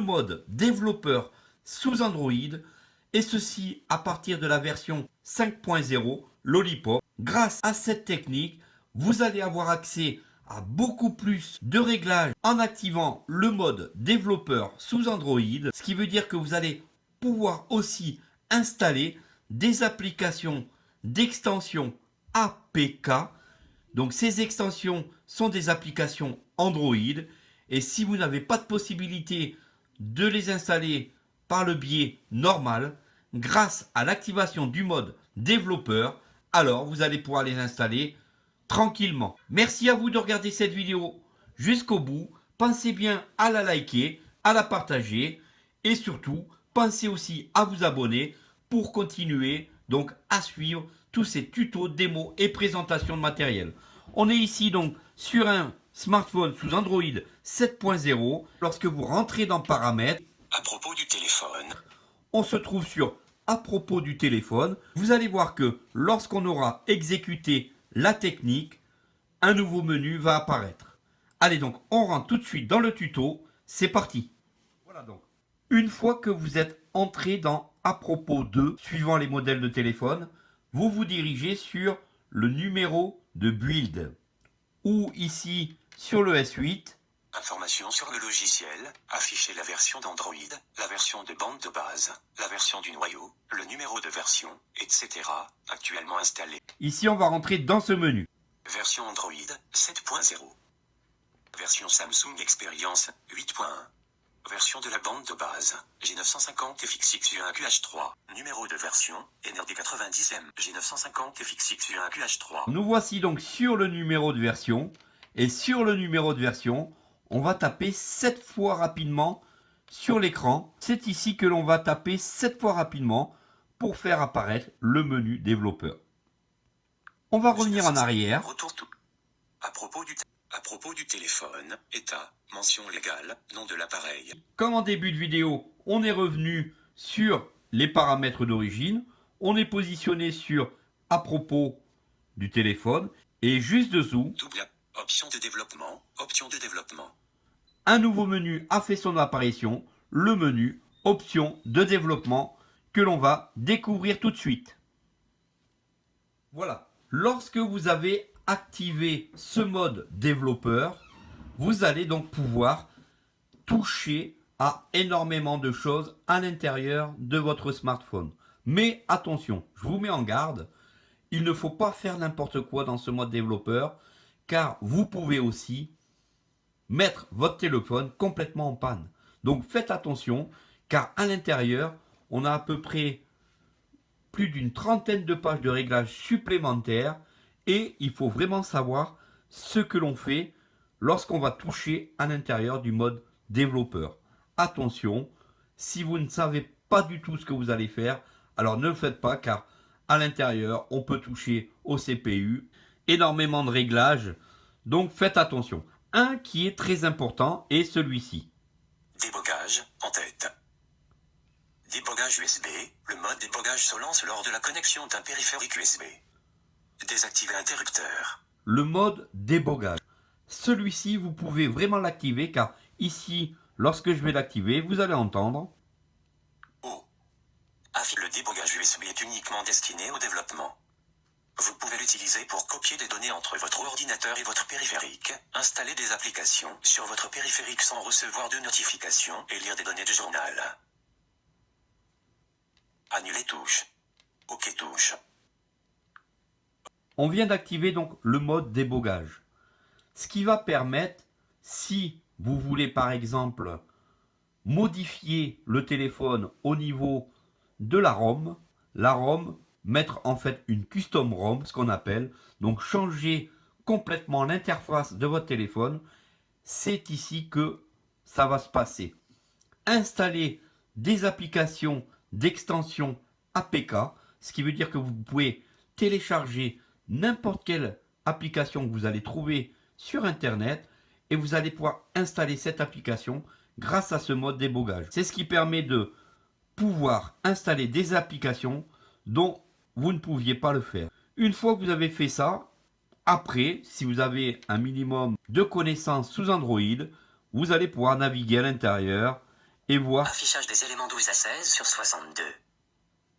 mode développeur sous Android, et ceci à partir de la version 5.0 Lollipop. Grâce à cette technique, vous allez avoir accès à beaucoup plus de réglages en activant le mode développeur sous Android, ce qui veut dire que vous allez pouvoir aussi installer des applications d'extension APK. Donc ces extensions sont des applications Android, et si vous n'avez pas de possibilité de les installer par le biais normal, grâce à l'activation du mode développeur, alors vous allez pouvoir les installer tranquillement. Merci à vous de regarder cette vidéo jusqu'au bout. Pensez bien à la liker, à la partager, et surtout, pensez aussi à vous abonner pour continuer donc à suivre tous ces tutos, démos et présentations de matériel. On est ici donc sur un smartphone sous Android 7.0. Lorsque vous rentrez dans Paramètres, à propos du téléphone, on se trouve sur à propos du téléphone. Vous allez voir que lorsqu'on aura exécuté la technique, un nouveau menu va apparaître. Allez donc, on rentre tout de suite dans le tuto. C'est parti. Voilà donc. Une fois que vous êtes entré dans à propos de, suivant les modèles de téléphone, vous vous dirigez sur le numéro de build, ou ici sur le S8. information sur le logiciel, afficher la version d'Android, la version de bande de base, la version du noyau, le numéro de version, etc. actuellement installé. Ici, on va rentrer dans ce menu. Version Android 7.0. Version Samsung Experience 8.1. Version de la bande de base G950 FXX1 QH3. Numéro de version NRD90M G950 FXX1 QH3. Nous voici donc sur le numéro de version. Et sur le numéro de version, on va taper 7 fois rapidement sur l'écran. C'est ici que l'on va taper 7 fois rapidement pour faire apparaître le menu développeur. On va revenir en arrière. Retour tout. À propos du téléphone, état, mention légale, nom de l'appareil. Comme en début de vidéo, on est revenu sur les paramètres d'origine. On est positionné sur à propos du téléphone. Et juste dessous, Double option de développement, option de développement. un nouveau menu a fait son apparition. Le menu option de développement que l'on va découvrir tout de suite. Voilà. Lorsque vous avez activé ce mode développeur, vous allez donc pouvoir toucher à énormément de choses à l'intérieur de votre smartphone. Mais attention, je vous mets en garde, il ne faut pas faire n'importe quoi dans ce mode développeur, car vous pouvez aussi mettre votre téléphone complètement en panne. Donc faites attention, car à l'intérieur, on a à peu près plus d'une trentaine de pages de réglages supplémentaires, et il faut vraiment savoir ce que l'on fait lorsqu'on va toucher à l'intérieur du mode développeur. Attention, si vous ne savez pas du tout ce que vous allez faire, alors ne le faites pas, car à l'intérieur, on peut toucher au CPU, énormément de réglages, donc faites attention. Un qui est très important est celui-ci. Débogage, en tête. Débogage USB, le mode débogage se lance lors de la connexion d'un périphérique USB. Désactiver interrupteur. Le mode débogage. Celui-ci, vous pouvez vraiment l'activer, car ici, lorsque je vais l'activer, vous allez entendre. Oh. Le débogage USB est uniquement destiné au développement. Vous pouvez l'utiliser pour copier des données entre votre ordinateur et votre périphérique, installer des applications sur votre périphérique sans recevoir de notifications et lire des données de journal. Annuler touche. OK touche. On vient d'activer donc le mode débogage. Ce qui va permettre, si vous voulez par exemple modifier le téléphone au niveau de la ROM, mettre en fait une custom ROM, ce qu'on appelle, donc changer complètement l'interface de votre téléphone, c'est ici que ça va se passer. Installer des applications d'extension APK, ce qui veut dire que vous pouvez télécharger n'importe quelle application que vous allez trouver sur Internet et vous allez pouvoir installer cette application grâce à ce mode débogage. C'est ce qui permet de pouvoir installer des applications dont vous ne pouviez pas le faire. Une fois que vous avez fait ça, après, si vous avez un minimum de connaissances sous Android, vous allez pouvoir naviguer à l'intérieur et voir. Affichage des éléments 12 à 16 sur 62.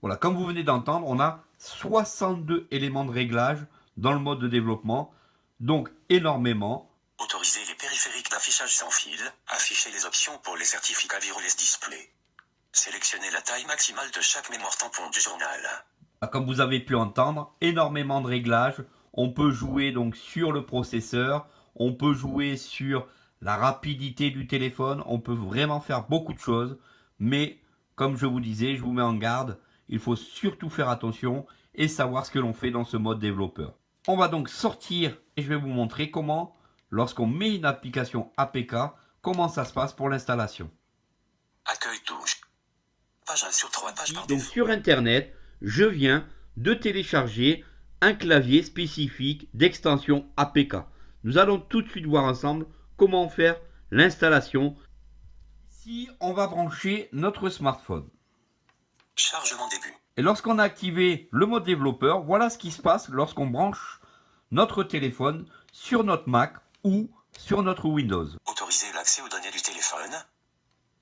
Voilà, comme vous venez d'entendre, on a 62 éléments de réglage dans le mode de développement, donc énormément. Autoriser les périphériques d'affichage sans fil. Afficher les options pour les certificats Viruless Display. Sélectionnez la taille maximale de chaque mémoire tampon du journal. Comme vous avez pu entendre, énormément de réglages. On peut jouer donc sur le processeur, on peut jouer sur la rapidité du téléphone, on peut vraiment faire beaucoup de choses. Mais comme je vous disais, je vous mets en garde, il faut surtout faire attention et savoir ce que l'on fait dans ce mode développeur. On va donc sortir et je vais vous montrer comment, lorsqu'on met une application APK, comment ça se passe pour l'installation. Accueil touche. Page 1 sur 3 pages par Donc défaut. sur internet, je viens de télécharger un clavier spécifique d'extension APK. Nous allons tout de suite voir ensemble comment faire l'installation. Ici, on va brancher notre smartphone. Chargement début. Et lorsqu'on a activé le mode développeur, voilà ce qui se passe lorsqu'on branche notre téléphone sur notre Mac ou sur notre Windows. Autoriser l'accès aux données du téléphone.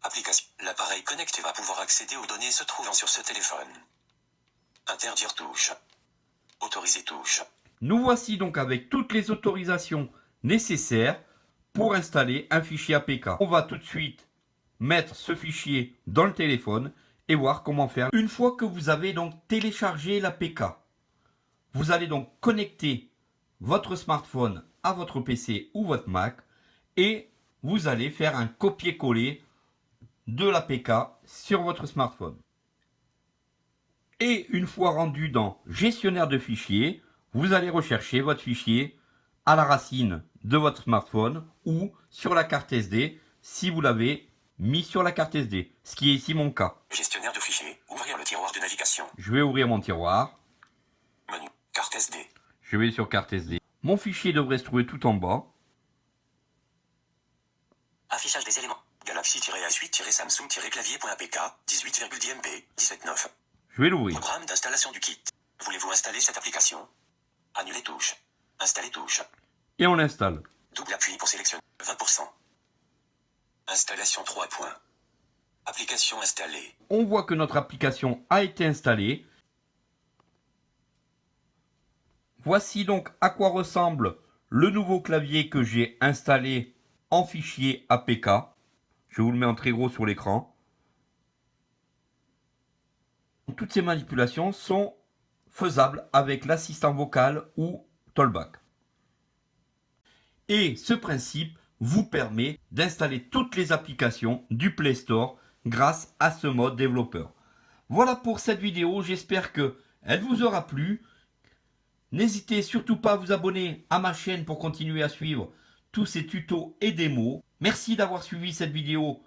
Application. L'appareil connecté va pouvoir accéder aux données se trouvant sur ce téléphone. Interdire touche. Autoriser touche. Nous voici donc avec toutes les autorisations nécessaires pour installer un fichier APK. On va tout de suite mettre ce fichier dans le téléphone et voir comment faire. Une fois que vous avez donc téléchargé l'APK, vous allez donc connecter votre smartphone à votre PC ou votre Mac et vous allez faire un copier-coller de l'APK sur votre smartphone. Et une fois rendu dans gestionnaire de fichiers, vous allez rechercher votre fichier à la racine de votre smartphone ou sur la carte SD si vous l'avez mis sur la carte SD, ce qui est ici mon cas. Gestionnaire de fichiers. Ouvrir le tiroir de navigation. Je vais ouvrir mon tiroir, Menu. Carte SD. je vais sur carte SD. Mon fichier devrait se trouver tout en bas. Affichage des éléments. Galaxy-S8-Samsung-clavier.apk 18,10 MB 17.9. Je vais l'ouvrir. Programme d'installation du kit. Voulez-vous installer cette application? Annuler touche. Installer touche. Et on l'installe. Double appui pour sélectionner 20%. Installation 3 points. Application installée. On voit que notre application a été installée. Voici donc à quoi ressemble le nouveau clavier que j'ai installé en fichier APK. Je vous le mets en très gros sur l'écran. Toutes ces manipulations sont faisables avec l'assistant vocal ou Tollback. Et ce principe vous permet d'installer toutes les applications du Play Store grâce à ce mode développeur. Voilà pour cette vidéo, j'espère qu'elle vous aura plu. N'hésitez surtout pas à vous abonner à ma chaîne pour continuer à suivre tous ces tutos et démos. Merci d'avoir suivi cette vidéo